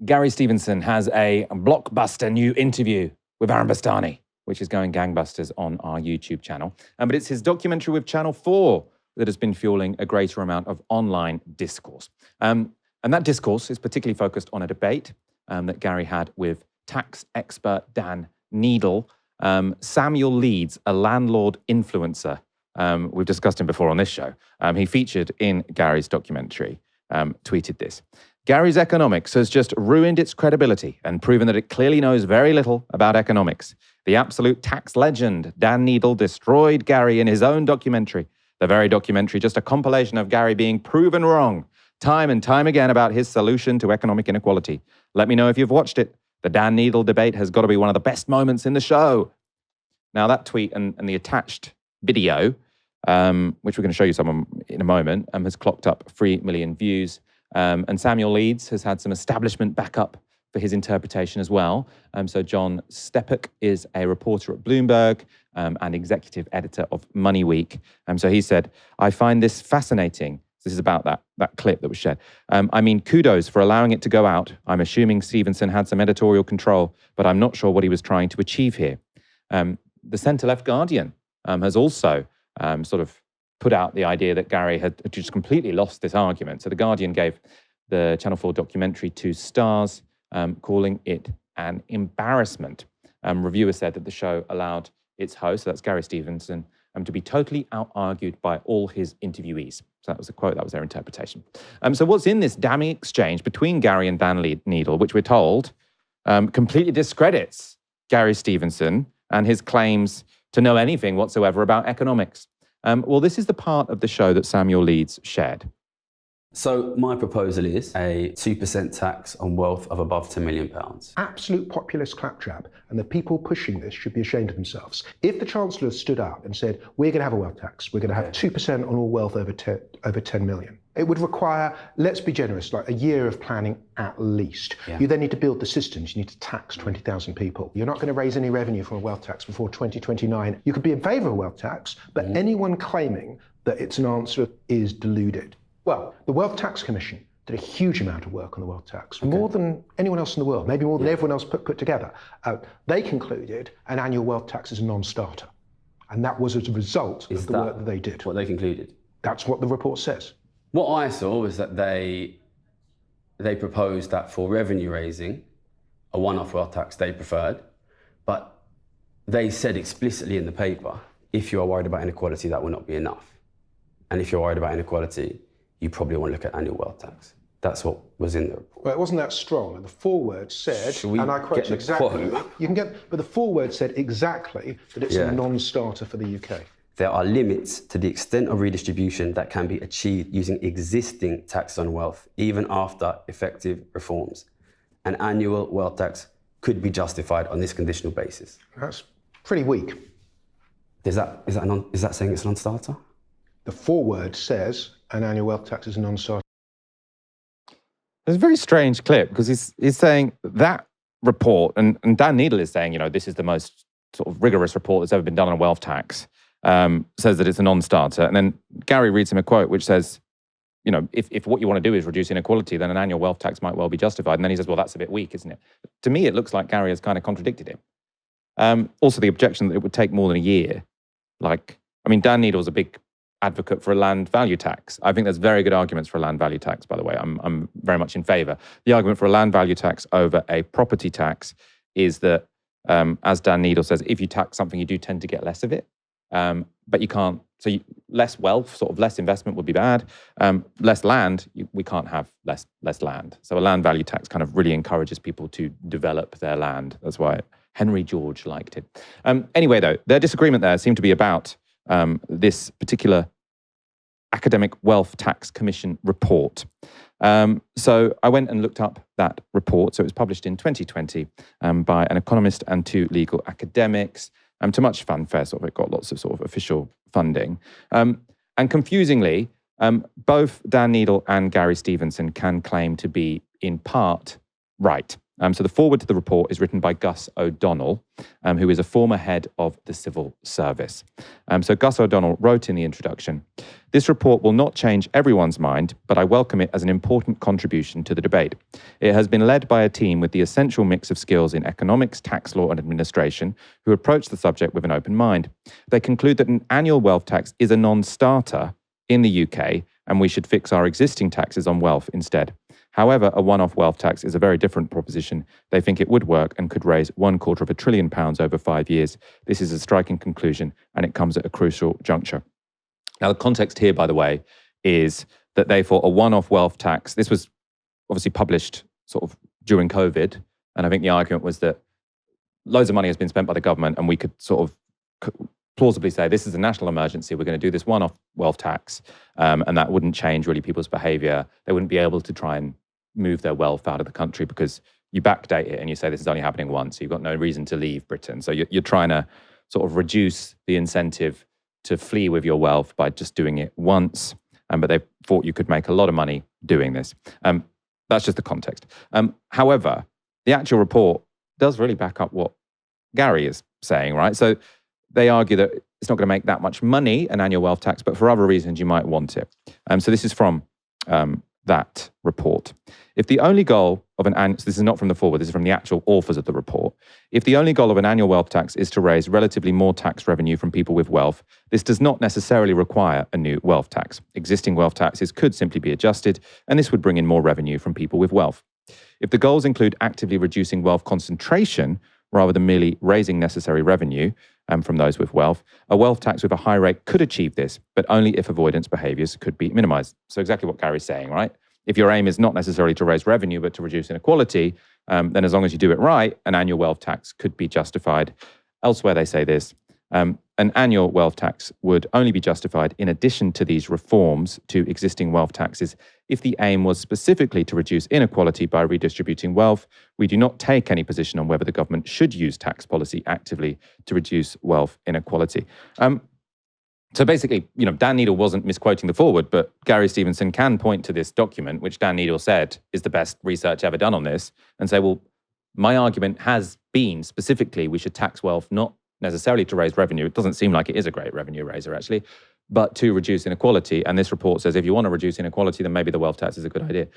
Gary Stevenson has a blockbuster new interview with Aaron Bastani, which is going gangbusters on our YouTube channel. But it's his documentary with Channel 4 that has been fueling a greater amount of online discourse. And that discourse is particularly focused on a debate that Gary had with tax expert Dan Needle. Samuel Leeds, a landlord influencer. We've discussed him before on this show. He featured in Gary's documentary, tweeted this. Gary's economics has just ruined its credibility and proven that it clearly knows very little about economics. The absolute tax legend, Dan Needle, destroyed Gary in his own documentary. The very documentary, just a compilation of Gary being proven wrong time and time again about his solution to economic inequality. Let me know if you've watched it. The Dan Needle debate has got to be one of the best moments in the show. Now, that tweet and the attached video, which we're going to show you some in a moment, has clocked up 3 million views. And Samuel Leeds has had some establishment backup for his interpretation as well. So John Stepek is a reporter at Bloomberg and executive editor of Money Week. So he said, I find this fascinating. This is about that clip that was shared. I mean, kudos for allowing it to go out. I'm assuming Stevenson had some editorial control, but I'm not sure what he was trying to achieve here. The centre-left Guardian has also sort of put out the idea that Gary had just completely lost this argument. So the Guardian gave the Channel 4 documentary 2 stars, calling it an embarrassment. Reviewers said that the show allowed its host, so that's Gary Stevenson, to be totally out-argued by all his interviewees. So that was a quote, that was their interpretation. So what's in this damning exchange between Gary and Dan Needle, which we're told completely discredits Gary Stevenson and his claims to know anything whatsoever about economics. Well, this is the part of the show that Samuel Leeds shared. So my proposal is a 2% tax on wealth of above £10 million. Absolute populist claptrap, and the people pushing this should be ashamed of themselves. If the Chancellor stood up and said, we're going to have a wealth tax, we're going to have 2% on all wealth over 10 million, it would require, let's be generous, like a year of planning at least. Yeah. You then need to build the systems. You need to tax 20,000 people. You're not going to raise any revenue from a wealth tax before 2029. You could be in favour of a wealth tax, but anyone claiming that it's an answer is deluded. Well, the Wealth Tax Commission did a huge amount of work on the wealth tax, more than anyone else in the world, maybe more than everyone else put together. They concluded an annual wealth tax is a non-starter. And that was as a result of the work that they did. What they concluded? That's what the report says. What I saw was that they proposed that for revenue raising, a one-off wealth tax they preferred, but they said explicitly in the paper, if you are worried about inequality, that will not be enough. And if you're worried about inequality, you probably want to look at annual wealth tax. That's what was in the report. Well, it wasn't that strong. The foreword said, and I quote exactly, you can get, but the foreword said exactly that it's a non-starter for the UK. There are limits to the extent of redistribution that can be achieved using existing tax on wealth, even after effective reforms. An annual wealth tax could be justified on this conditional basis. That's pretty weak. Is that saying it's a non-starter? The foreword says an annual wealth tax is a non-starter. It's a very strange clip because he's saying that report, and Dan Needle is saying, this is the most sort of rigorous report that's ever been done on a wealth tax, says that it's a non-starter. And then Gary reads him a quote which says, if what you want to do is reduce inequality, then an annual wealth tax might well be justified. And then he says, well, that's a bit weak, isn't it? To me, it looks like Gary has kind of contradicted him. Also, the objection that it would take more than a year. Dan Needle's a big advocate for a land value tax. I think there's very good arguments for a land value tax, by the way. I'm very much in favour. The argument for a land value tax over a property tax is that, as Dan Needle says, if you tax something, you do tend to get less of it. But you can't, less wealth, sort of less investment would be bad. Less land, we can't have less land. So a land value tax kind of really encourages people to develop their land. That's why Henry George liked it. Anyway, though, their disagreement there seemed to be about this particular Academic Wealth Tax Commission report. So I went and looked up that report. So it was published in 2020 by an economist and 2 legal academics. To much fanfare, it got lots of sort of official funding. And confusingly, both Dan Needle and Gary Stevenson can claim to be in part right. So the foreword to the report is written by Gus O'Donnell, who is a former head of the civil service. So Gus O'Donnell wrote in the introduction, "This report will not change everyone's mind, but I welcome it as an important contribution to the debate. It has been led by a team with the essential mix of skills in economics, tax law and administration who approach the subject with an open mind. They conclude that an annual wealth tax is a non-starter in the UK and we should fix our existing taxes on wealth instead. However, a one-off wealth tax is a very different proposition. They think it would work and could raise £250 billion over 5 years. This is a striking conclusion and it comes at a crucial juncture." Now, the context here, by the way, is that they thought a one-off wealth tax, this was obviously published sort of during COVID, and I think the argument was that loads of money has been spent by the government and we could sort of plausibly say this is a national emergency, we're going to do this one-off wealth tax, and that wouldn't change really people's behaviour. They wouldn't be able to try and move their wealth out of the country because you backdate it and you say this is only happening once, so you've got no reason to leave Britain. So you're trying to sort of reduce the incentive to flee with your wealth by just doing it once, but they thought you could make a lot of money doing this. That's just the context. However, the actual report does really back up what Gary is saying, right? So they argue that it's not going to make that much money, an annual wealth tax, but for other reasons you might want it. So this is from that report. If the only goal of an annual, so this is not from the foreword, this is from the actual authors of the report. If the only goal of an annual wealth tax is to raise relatively more tax revenue from people with wealth, this does not necessarily require a new wealth tax. Existing wealth taxes could simply be adjusted, and this would bring in more revenue from people with wealth. If the goals include actively reducing wealth concentration, rather than merely raising necessary revenue from those with wealth, a wealth tax with a high rate could achieve this, but only if avoidance behaviours could be minimised. So exactly what Gary's saying, right? If your aim is not necessarily to raise revenue, but to reduce inequality, then as long as you do it right, an annual wealth tax could be justified. Elsewhere, they say this, an annual wealth tax would only be justified in addition to these reforms to existing wealth taxes if the aim was specifically to reduce inequality by redistributing wealth. We do not take any position on whether the government should use tax policy actively to reduce wealth inequality. So basically, Dan Needle wasn't misquoting the foreword, but Gary Stevenson can point to this document, which Dan Needle said is the best research ever done on this, and say, well, my argument has been specifically we should tax wealth not necessarily to raise revenue. It doesn't seem like it is a great revenue raiser, actually, but to reduce inequality. And this report says if you want to reduce inequality, then maybe the wealth tax is a good idea.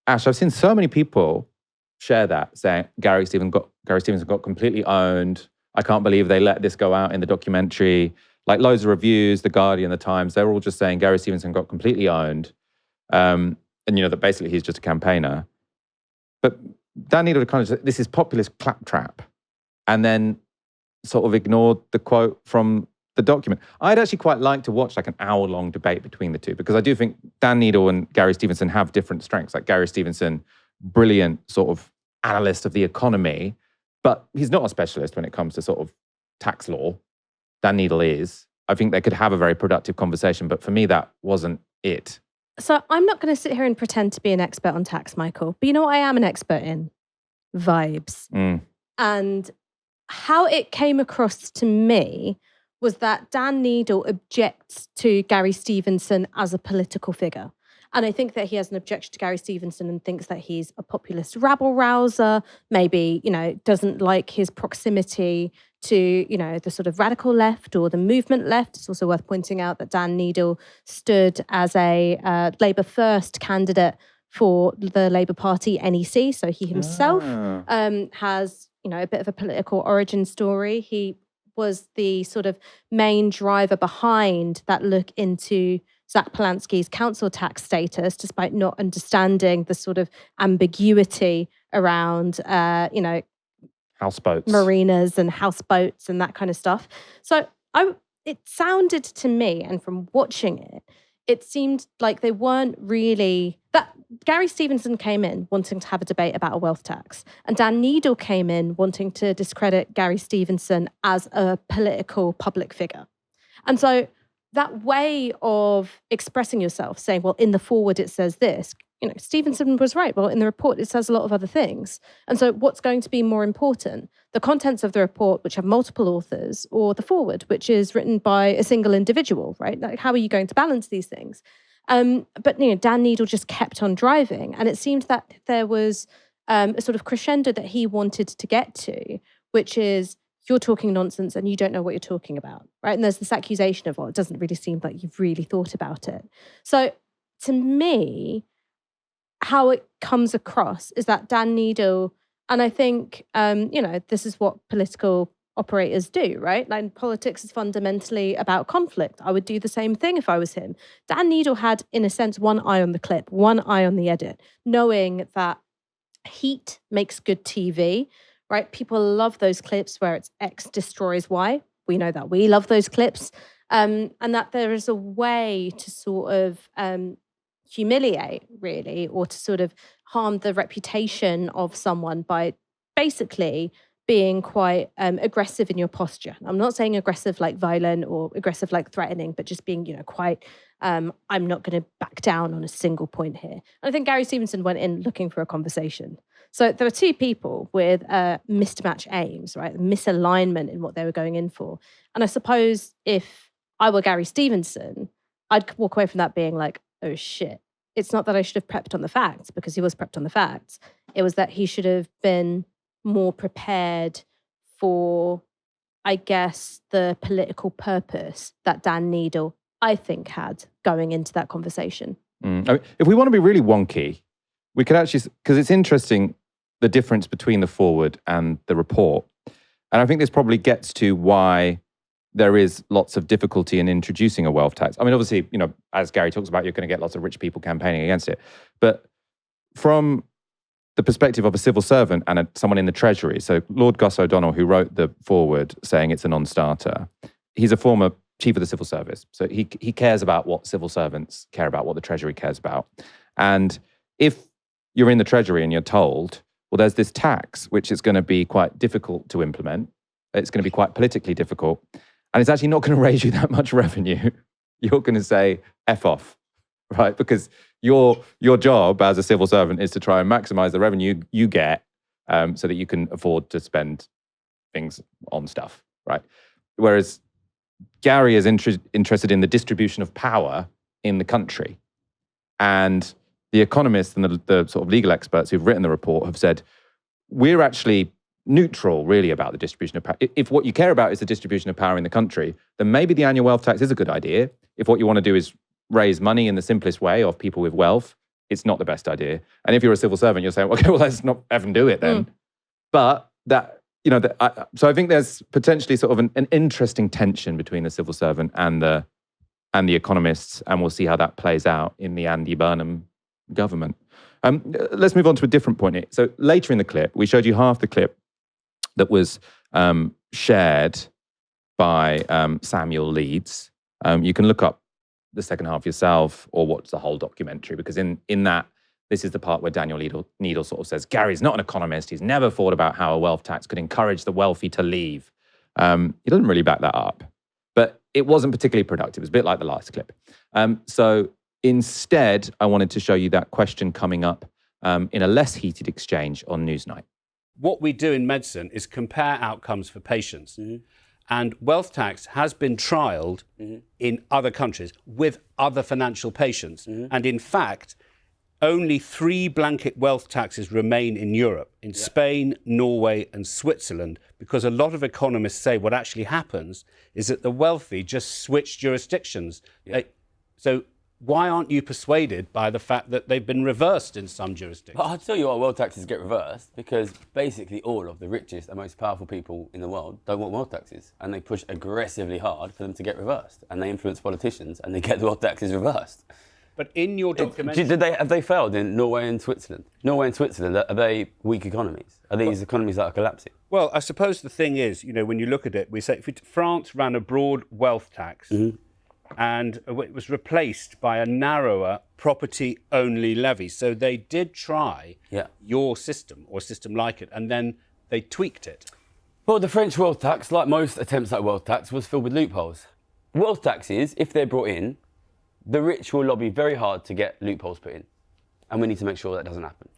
Ash, I've seen so many people share that, saying Gary Stevenson got completely owned. I can't believe they let this go out in the documentary. Like loads of reviews, The Guardian, The Times, they're all just saying Gary Stevenson got completely owned. And that basically he's just a campaigner. But Dan Needle kind of said, this is populist claptrap. And then sort of ignored the quote from the document. I'd actually quite like to watch like an hour-long debate between the two, because I do think Dan Needle and Gary Stevenson have different strengths. Like Gary Stevenson, brilliant sort of analyst of the economy, but he's not a specialist when it comes to sort of tax law. Dan Needle is. I think they could have a very productive conversation, but for me, that wasn't it. So I'm not going to sit here and pretend to be an expert on tax, Michael, but you know what I am an expert in? Vibes. And how it came across to me was that Dan Needle objects to Gary Stevenson as a political figure. And I think that he has an objection to Gary Stevenson and thinks that he's a populist rabble-rouser, maybe, doesn't like his proximity to, the sort of radical left or the movement left. It's also worth pointing out that Dan Needle stood as a Labour First candidate for the Labour Party NEC. So he himself has, a bit of a political origin story. He was the sort of main driver behind that look into Zach Polanski's council tax status, despite not understanding the sort of ambiguity around, houseboats, marinas and houseboats and that kind of stuff. So it sounded to me, and from watching it, it seemed like they weren't really... that Gary Stevenson came in wanting to have a debate about a wealth tax, and Dan Needle came in wanting to discredit Gary Stevenson as a political public figure. And so that way of expressing yourself, saying, well, in the foreword it says this, Stevenson was right. Well, in the report it says a lot of other things. And so what's going to be more important? The contents of the report, which have multiple authors, or the foreword, which is written by a single individual, right? Like, how are you going to balance these things? But Dan Needle just kept on driving, and it seemed that there was a sort of crescendo that he wanted to get to, which is you're talking nonsense and you don't know what you're talking about, right? And there's this accusation of, well, it doesn't really seem like you've really thought about it. So to me, how it comes across is that Dan Needle, and I think, this is what political operators do, right? Like politics is fundamentally about conflict. I would do the same thing if I was him. Dan Needle had, in a sense, one eye on the clip, one eye on the edit, knowing that heat makes good TV, right? People love those clips where it's X destroys Y. We know that. We love those clips. And that there is a way to sort of humiliate, really, or to sort of harm the reputation of someone by basically being quite aggressive in your posture. I'm not saying aggressive like violent or aggressive like threatening, but just being, quite, I'm not going to back down on a single point here. And I think Gary Stevenson went in looking for a conversation. So there were two people with mismatch aims, right? Misalignment in what they were going in for. And I suppose if I were Gary Stevenson, I'd walk away from that being like, oh shit. It's not that I should have prepped on the facts, because he was prepped on the facts. It was that he should have been more prepared for, I guess, the political purpose that Dan Needle, I think, had going into that conversation. I mean, if we want to be really wonky, we could actually, because it's interesting, the difference between the forward and the report. And I think this probably gets to why there is lots of difficulty in introducing a wealth tax. I mean, obviously, as Gary talks about, you're going to get lots of rich people campaigning against it. But from the perspective of a civil servant and someone in the Treasury, so Lord Gus O'Donnell, who wrote the forward saying it's a non-starter, he's a former chief of the civil service. So he cares about what civil servants care about, what the Treasury cares about. And if you're in the Treasury and you're told, well, there's this tax, which is going to be quite difficult to implement. It's going to be quite politically difficult. And it's actually not going to raise you that much revenue. You're going to say, F off, right? Because your job as a civil servant is to try and maximize the revenue you get so that you can afford to spend things on stuff, right? Whereas Gary is interested in the distribution of power in the country. And the economists and the sort of legal experts who've written the report have said, we're actually neutral, really, about the distribution of power. If what you care about is the distribution of power in the country, then maybe the annual wealth tax is a good idea. If what you want to do is raise money in the simplest way of people with wealth, it's not the best idea. And if you're a civil servant, you're saying, okay, well, let's not effing do it then. But that, so I think there's potentially sort of an interesting tension between the civil servant and the economists, and we'll see how that plays out in the Andy Burnham government. Let's move on to a different point here. So later in the clip, we showed you half the clip that was shared by Samuel Leeds. You can look up the second half yourself or watch the whole documentary, because in that, this is the part where Daniel Needle sort of says, Gary's not an economist. He's never thought about how a wealth tax could encourage the wealthy to leave. He doesn't really back that up, but it wasn't particularly productive. It was a bit like the last clip. So instead, I wanted to show you that question coming up in a less heated exchange on Newsnight. What we do in medicine is compare outcomes for patients. And wealth tax has been trialled in other countries with other financial patients. And in fact, only 3 blanket wealth taxes remain in Europe, in Spain, Norway, and Switzerland, because a lot of economists say what actually happens is that the wealthy just switch jurisdictions. So why aren't you persuaded by the fact that they've been reversed in some jurisdictions? Well, I'll tell you why wealth taxes get reversed, because basically all of the richest and most powerful people in the world don't want wealth taxes, and they push aggressively hard for them to get reversed, and they influence politicians and they get the wealth taxes reversed. But in your documentary... Have they failed in Norway and Switzerland? Norway and Switzerland, are they weak economies? Are these economies that are collapsing? Well, I suppose the thing is, when you look at it, we say France ran a broad wealth tax and it was replaced by a narrower property-only levy. So they did try your system or a system like it, and then they tweaked it. Well, the French wealth tax, like most attempts at wealth tax, was filled with loopholes. Wealth taxes, if they're brought in, the rich will lobby very hard to get loopholes put in. And we need to make sure that doesn't happen.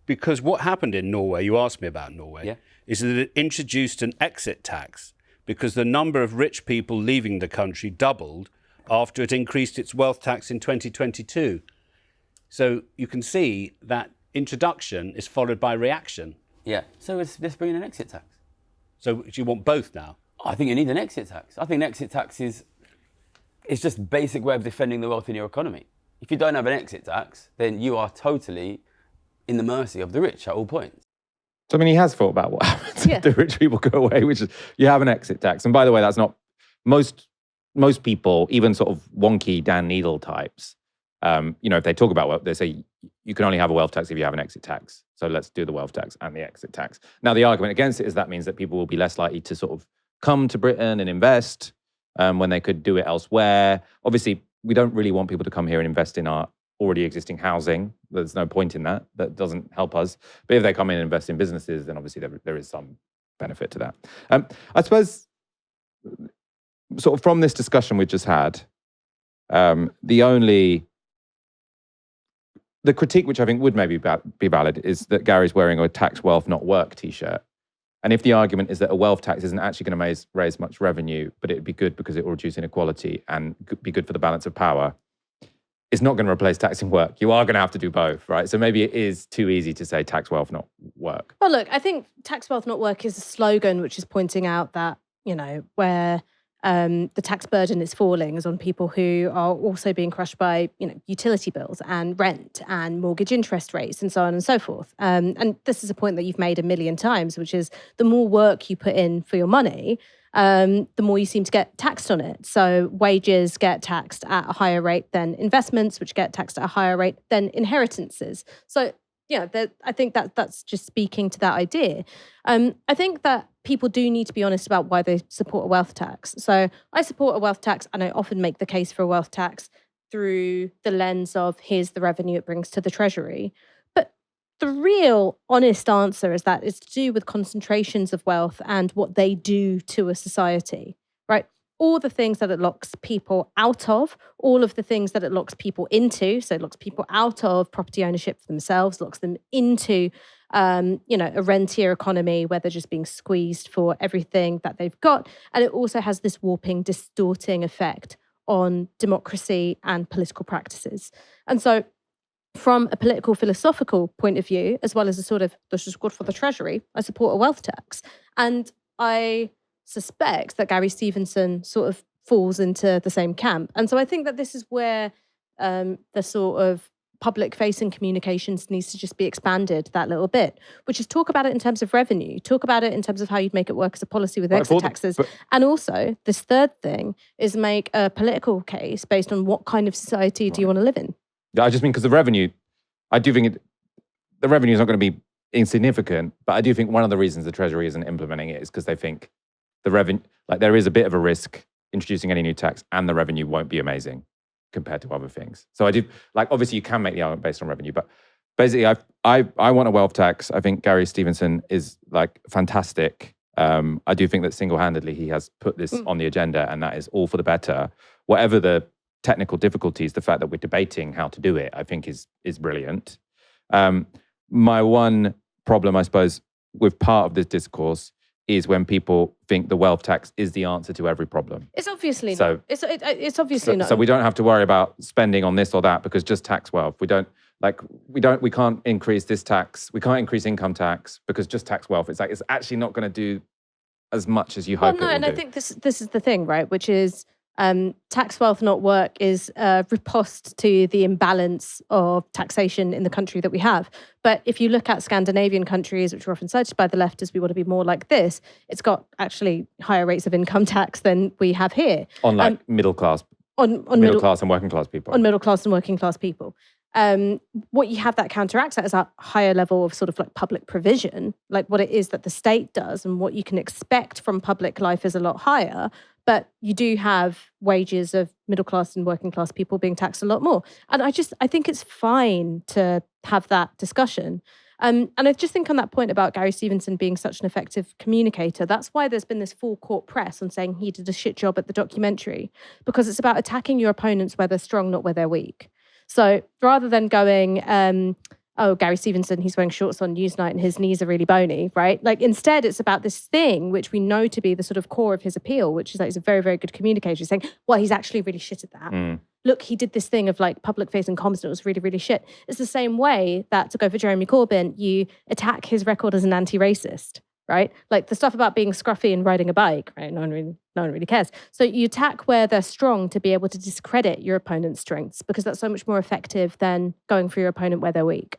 Because what happened in Norway, you asked me about Norway, is that it introduced an exit tax because the number of rich people leaving the country doubled after it increased its wealth tax in 2022. So you can see that introduction is followed by reaction. Yeah. So let's bring in an exit tax. So do you want both now? I think you need an exit tax. I think an exit tax is just a basic way of defending the wealth in your economy. If you don't have an exit tax, then you are totally in the mercy of the rich at all points. So, I mean, he has thought about what happens if the rich people go away, which is you have an exit tax. And by the way, that's not most people, even sort of wonky Dan Needle types, if they talk about wealth, they say you can only have a wealth tax if you have an exit tax. So let's do the wealth tax and the exit tax. Now, the argument against it is that means that people will be less likely to sort of come to Britain and invest when they could do it elsewhere. Obviously, we don't really want people to come here and invest in our already existing housing. There's no point in that. That doesn't help us. But if they come in and invest in businesses, then obviously there is some benefit to that. I suppose, sort of from this discussion we just had, the critique which I think would maybe be valid is that Gary's wearing a tax wealth not work t-shirt. And if the argument is that a wealth tax isn't actually going to raise much revenue, but it'd be good because it will reduce inequality and be good for the balance of power, it's not going to replace taxing work. You are going to have to do both, right? So maybe it is too easy to say tax wealth not work. Well, look, I think tax wealth not work is a slogan which is pointing out that, where the tax burden is falling is on people who are also being crushed by, utility bills and rent and mortgage interest rates and so on and so forth. And this is a point that you've made a million times, which is the more work you put in for your money, the more you seem to get taxed on it. So wages get taxed at a higher rate than investments, which get taxed at a higher rate than inheritances. So, I think that's just speaking to that idea. I think that people do need to be honest about why they support a wealth tax. So I support a wealth tax, and I often make the case for a wealth tax through the lens of here's the revenue it brings to the Treasury. But the real honest answer is that it's to do with concentrations of wealth and what they do to a society, right? All the things that it locks people out of, all of the things that it locks people into. So it locks people out of property ownership for themselves, locks them into, a rentier economy where they're just being squeezed for everything that they've got. And it also has this warping, distorting effect on democracy and political practices. And so from a political philosophical point of view, as well as a sort of, this is good for the Treasury, I support a wealth tax. And I suspect that Gary Stevenson sort of falls into the same camp. And so I think that this is where the sort of public-facing communications needs to just be expanded that little bit, which is talk about it in terms of revenue, talk about it in terms of how you'd make it work as a policy with exit taxes. And also, this third thing is make a political case based on what kind of society do you want to live in. I just mean because the revenue, I do think the revenue is not going to be insignificant, but I do think one of the reasons the Treasury isn't implementing it is because they think the revenue, there is a bit of a risk introducing any new tax and the revenue won't be amazing compared to other things. So I do, obviously you can make the argument based on revenue, but basically I want a wealth tax. I think Gary Stevenson is fantastic. I do think that single-handedly he has put this on the agenda, and that is all for the better. Whatever the technical difficulties, the fact that we're debating how to do it, I think is brilliant. My one problem, I suppose, with part of this discourse is when people think the wealth tax is the answer to every problem. It's obviously not. It's obviously not. So we don't have to worry about spending on this or that because just tax wealth. We can't increase this tax. We can't increase income tax because just tax wealth. It's it's actually not going to do as much as you hope it will do. I think this is the thing, right? Which is tax wealth not work is a riposte to the imbalance of taxation in the country that we have. But if you look at Scandinavian countries, which are often cited by the left as we want to be more like this, it's got actually higher rates of income tax than we have here. On middle class. On middle class and working class people. On middle class and working class people. What you have that counteracts that is a higher level of sort of public provision, what it is that the state does and what you can expect from public life is a lot higher. But you do have wages of middle class and working class people being taxed a lot more. And I think it's fine to have that discussion. And I just think on that point about Gary Stevenson being such an effective communicator, that's why there's been this full court press on saying he did a shit job at the documentary, because it's about attacking your opponents where they're strong, not where they're weak. So rather than going, Gary Stevenson, he's wearing shorts on Newsnight and his knees are really bony, right? Instead, it's about this thing which we know to be the sort of core of his appeal, which is he's a very, very good communicator, saying, well, he's actually really shit at that. look, he did this thing of like public-facing comms and it was really, really shit. It's the same way that, to go for Jeremy Corbyn, you attack his record as an anti-racist, right? Like the stuff about being scruffy and riding a bike, right? No one really cares. So you attack where they're strong to be able to discredit your opponent's strengths, because that's so much more effective than going for your opponent where they're weak.